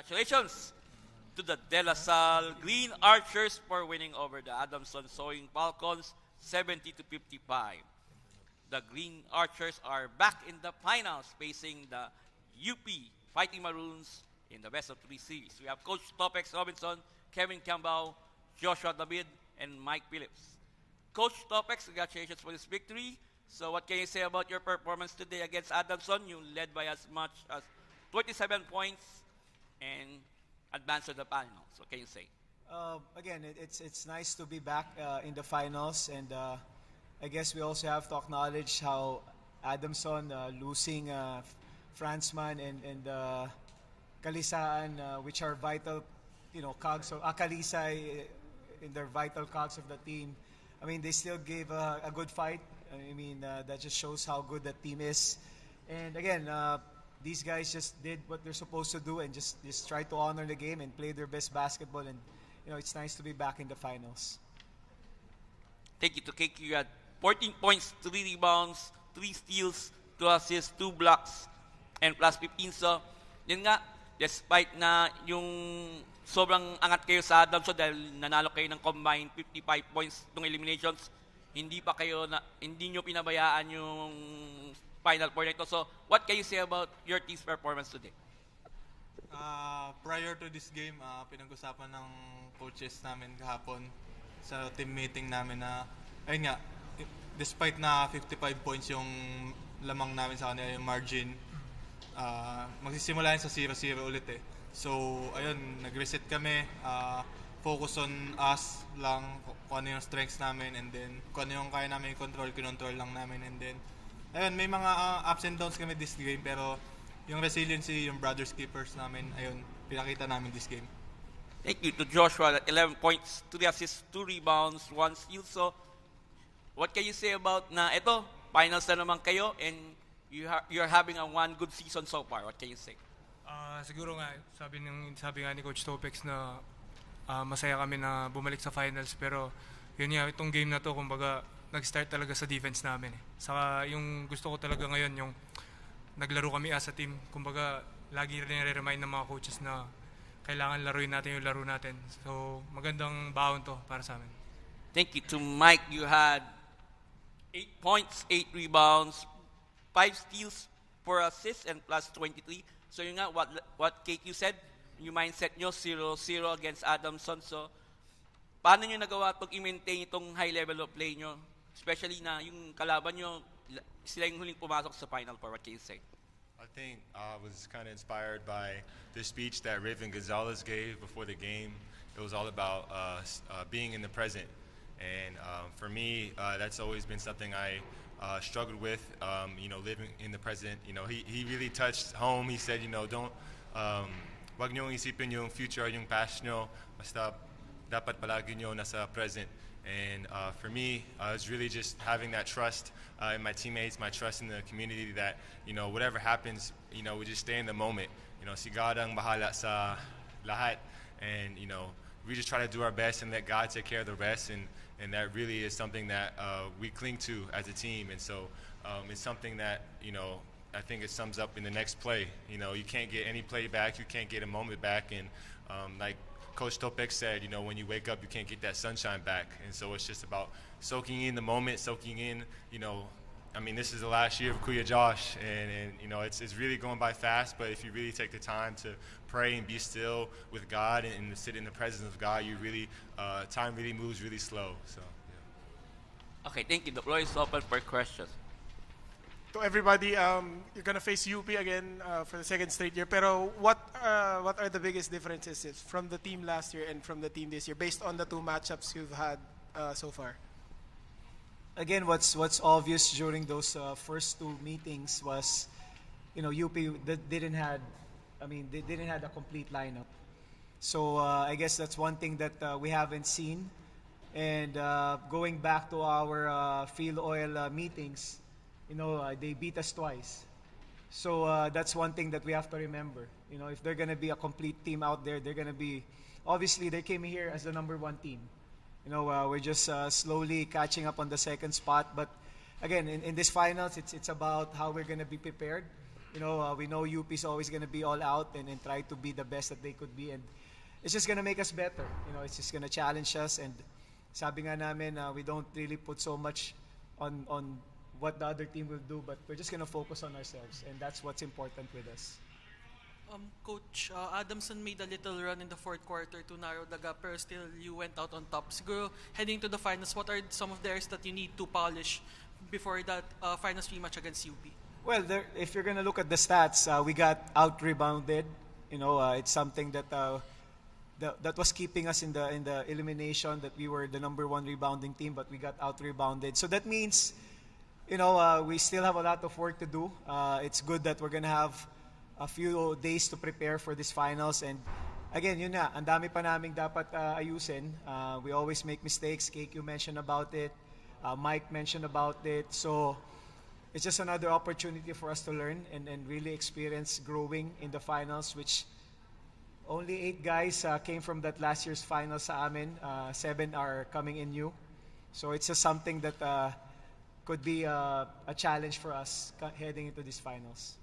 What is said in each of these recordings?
Congratulations to the DLSU Green Archers for winning over the Adamson Sewing Falcons 70 to 55. The Green Archers are back in the finals facing the UP Fighting Maroons in the best of three series. We have Coach Topex Robinson, Kevin Campbell, Joshua David, and Mike Phillips. Coach Topex, congratulations for this victory. So what can you say about your performance today against Adamson? You led by as much as 27 points and advanced to the finals. What can you say? Again, it's nice to be back in the finals, and I guess we also have to acknowledge how Adamson losing Franzman and Kalisaan, which are vital, cogs of Kalisay in their vital cogs of the team. I mean, they still gave a good fight. I mean, that just shows how good that team is. And again, these guys just did what they're supposed to do and just try to honor the game and play their best basketball. And it's nice to be back in the finals. Thank you to KQ. You had 14 points, 3 rebounds, 3 steals, 2 assists, 2 blocks, and plus 15. So, yun nga, despite na yung sobrang angat kayo sa Adamson dahil nanalo kayo ng combined 55 points ng eliminations, hindi nyo pinabayaan yung Final Four na ito. So, what can you say about your team's performance today? Prior to this game, pinag-usapan ng coaches namin kahapon sa team meeting namin na, ayun nga, despite na 55 points yung lamang namin sa kanila, yung margin, magsisimula yun sa 0-0 ulit eh. So, ayun, nag-reset kami, focus on us lang, kung ano yung strengths namin, and then kung ano yung kaya namin control, kinontrol lang namin, and then ayun, may mga ups and downs kami this game, pero yung resiliency, yung brothers keepers namin, ayun, pinakita namin this game. Thank you to Joshua at 11 points, 3 assists, 2 rebounds, 1 steal. So, what can you say about na ito, finals na naman kayo, and you're having a one good season so far. What can you say? Siguro nga, sabi nga ni Coach Topex na masaya kami na bumalik sa finals, pero yun nga, itong game na to, kumbaga, nag-start talaga sa defense namin. Saka yung gusto ko talaga ngayon, yung naglaro kami as a team. Kumbaga, lagi rin nire-remind ng mga coaches na kailangan laruin natin yung laro natin. So, magandang baon to para sa amin. Thank you to Mike. You had 8 points, 8 rebounds, 5 steals, 4 assists, and plus 23. So yun nga, what KQ said, yung mindset nyo, 0-0 against Adamson. So, paano nyo nagawa pag i-maintain itong high level of play nyo? Especially na yung kalaban nyo, sila yung huling pumasok sa Final Four. What can you say? I think I was kind of inspired by the speech that Raven Gonzalez gave before the game. It was all about being in the present. And for me, that's always been something I struggled with, living in the present. He really touched home. He said, don't, wag niyong isipin yung future, yung past nyo, basta dapat palagi nyo nasa present. And for me, it's really just having that trust in my teammates, my trust in the community that, whatever happens, we just stay in the moment. Si God ang bahala sa lahat. And, we just try to do our best and let God take care of the rest. And that really is something that we cling to as a team. And so it's something that, I think it sums up in the next play. You can't get any play back. You can't get a moment back. And like Coach Topex said, when you wake up, you can't get that sunshine back. And so it's just about soaking in the moment, soaking in, this is the last year of Kuya Josh. And it's really going by fast. But if you really take the time to pray and be still with God and sit in the presence of God, you really, time really moves really slow. So, yeah. Okay, thank you. The floor is open for questions. To everybody, you're gonna face UP again for the second straight year. Pero what are the biggest differences from the team last year and from the team this year, based on the 2 matchups you've had so far? Again, what's obvious during those first 2 meetings was, UP didn't have a complete lineup. So I guess that's one thing that we haven't seen. And going back to our field oil meetings, they beat us twice. So that's one thing that we have to remember. If they're going to be a complete team out there, they're going to be, obviously they came here as the number 1 team. We're just slowly catching up on the second spot. But again, in this finals, it's about how we're going to be prepared. we know UP is always going to be all out and try to be the best that they could be, and it's just going to make us better. It's just going to challenge us, and sabi nga namin, we don't really put so much on what the other team will do, but we're just going to focus on ourselves, and that's what's important with us. Coach, Adamson made a little run in the fourth quarter to narrow the gap, pero still you went out on top. Siguro, heading to the finals, what are some of the areas that you need to polish before that finals rematch against UP? Well, if you're going to look at the stats, we got out-rebounded. It's something that that was keeping us in the elimination, that we were the number one rebounding team, but we got out-rebounded. So that means, we still have a lot of work to do. It's good that we're going to have a few days to prepare for this finals, and again, yun na, ang dami pa naming dapat ayusin. We always make mistakes. KQ mentioned about it. Mike mentioned about it. So it's just another opportunity for us to learn and really experience growing in the finals, which only 8 guys came from that last year's finals sa amin. 7 are coming in new. So it's just something that could be a challenge for us heading into these finals.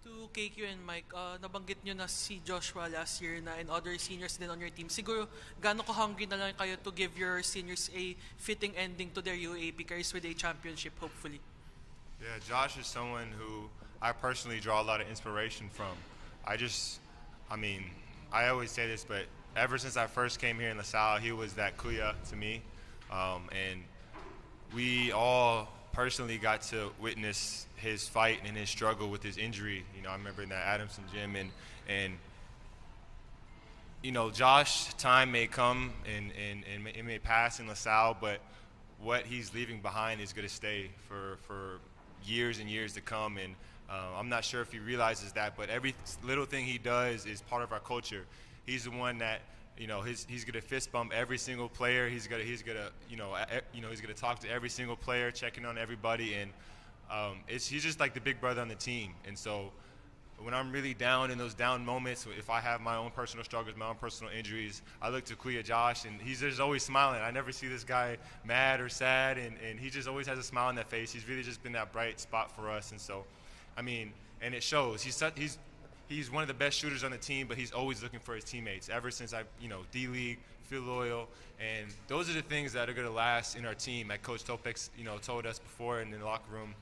To KQ and Mike, nabanggit nyo na si Joshua last year na and other seniors din on your team. Siguro, gaano ka-hungry na lang kayo to give your seniors a fitting ending to their UAAP careers with a championship, hopefully? Yeah, Josh is someone who I personally draw a lot of inspiration from. I always say this, but ever since I first came here in LaSalle, he was that kuya to me. And we all personally got to witness his fight and his struggle with his injury. I remember in that Adamson gym, and Josh, time may come and it may pass in LaSalle, but what he's leaving behind is going to stay for years and years to come. And I'm not sure if he realizes that, but every little thing he does is part of our culture. He's the one that he's gonna fist bump every single player. He's gonna talk to every single player, checking on everybody, and he's just like the big brother on the team. And so when I'm really down in those down moments, if I have my own personal struggles, my own personal injuries, I look to Kuya Josh, and he's just always smiling. I never see this guy mad or sad, and he just always has a smile on that face. He's really just been that bright spot for us, and so, and it shows. He's one of the best shooters on the team, but he's always looking for his teammates. Ever since D-League, feel loyal, and those are the things that are going to last in our team. Like Coach Topex, told us before in the locker room,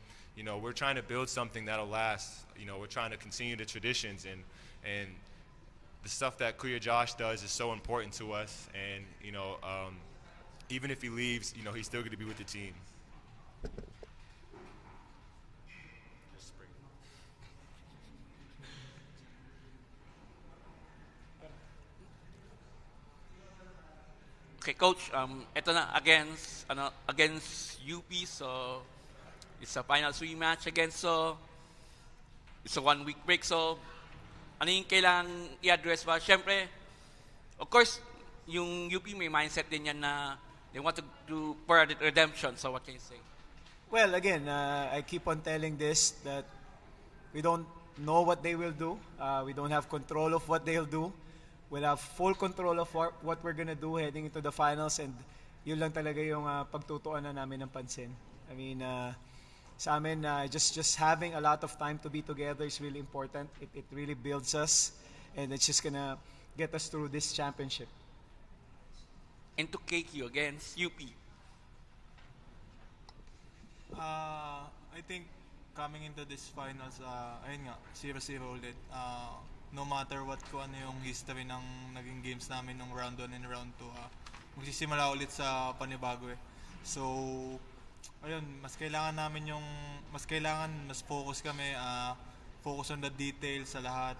we're trying to build something that'll last. We're trying to continue the traditions, and the stuff that Kuya Josh does is so important to us. And even if he leaves, he's still going to be with the team. Okay, Coach, ito na against UP, so it's a finals rematch again, so it's a 1-week break, so ano yung kailangan i-address ba? Siyempre, of course, yung UP may mindset din yan na they want to do for redemption, so what can you say? Well, again, I keep on telling this, that we don't know what they will do. We don't have control of what they'll do. We'll have full control of what we're gonna do heading into the finals, and yun lang talaga yung pagtutuuan na namin ng pansin. Sa amin, just having a lot of time to be together is really important. It really builds us, and it's just gonna get us through this championship. Into KQ against UP. I think coming into this finals, ayun nga, 0-0 ulit. No matter what kung ano yung history ng naging games namin ng round 1 and round 2, magsisimula ulit sa panibago eh. So, ayun, mas focus kami, focus on the details sa lahat,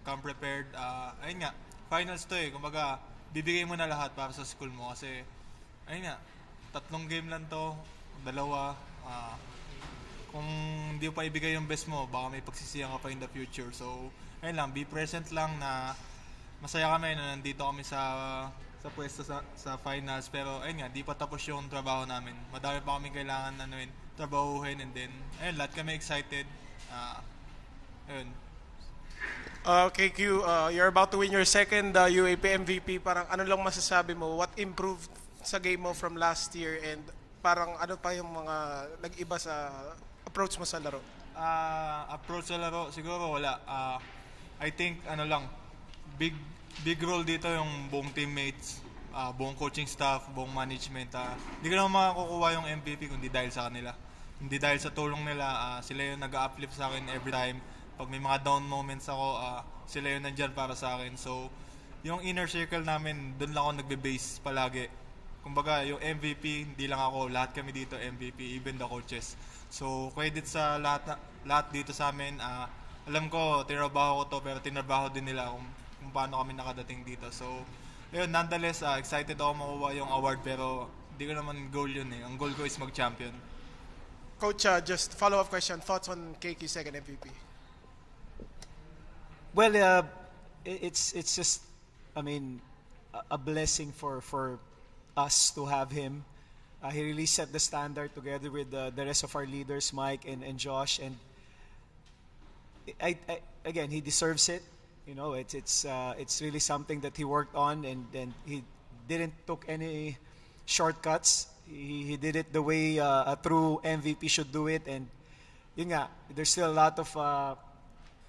come prepared. Ayun nga, finals to eh, kumbaga, bibigay mo na lahat para sa school mo kasi, ayun nga, 3 game lang to, 2, kung hindi pa ibigay yung best mo, baka may pagsisiyan ka pa in the future. So, ayun lang, be present lang na masaya kami na nandito kami sa pwesto sa finals. Pero, ayun nga, di pa tapos yung trabaho namin. Madami pa kami kailangan trabahuhin, and then, ayun, lahat kami excited. Ayun. KQ, you're about to win your second UAP MVP. Parang ano lang masasabi mo? What improved sa game mo from last year, and parang ano pa yung mga nag-iba sa approach mo sa laro? Approach sa laro, siguro wala. I think, big big role dito yung buong teammates, buong coaching staff, buong management. Hindi ko naman makakukuha yung MVP kundi dahil sa kanila. Hindi dahil sa tulong nila, sila yung nag-uplift sa akin every time. Pag may mga down moments ako, sila yung nandyan para sa akin. So, yung inner circle namin, doon lang ako nagbe-base palagi. Kumbaga, yung MVP, hindi lang ako, lahat kami dito MVP, even the coaches. So, credit sa lahat dito sa amin. Alam ko, tinrabaho ko to, pero tinrabaho din nila kung paano kami nakadating dito. So, ayun, nonetheless, excited ako makuha yung award, pero hindi ko naman goal yun eh. Ang goal ko is mag-champion. Coach, just follow-up question. Thoughts on KQ's second MVP? Well, it's just, I mean, a blessing for us to have him. He really set the standard together with the rest of our leaders, Mike and Josh, and again, he deserves it. You know, it's really something that he worked on, and he didn't took any shortcuts. He did it the way a true MVP should do it, and yun nga, there's still a lot of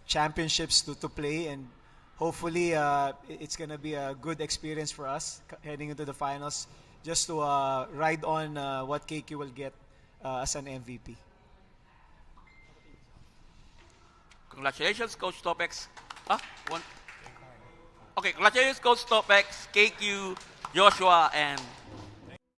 championships to play, and hopefully it's gonna be a good experience for us heading into the finals, just to ride on what KQ will get as an MVP. Congratulations, Coach Topex. Okay, congratulations, Coach Topex, KQ, Joshua, and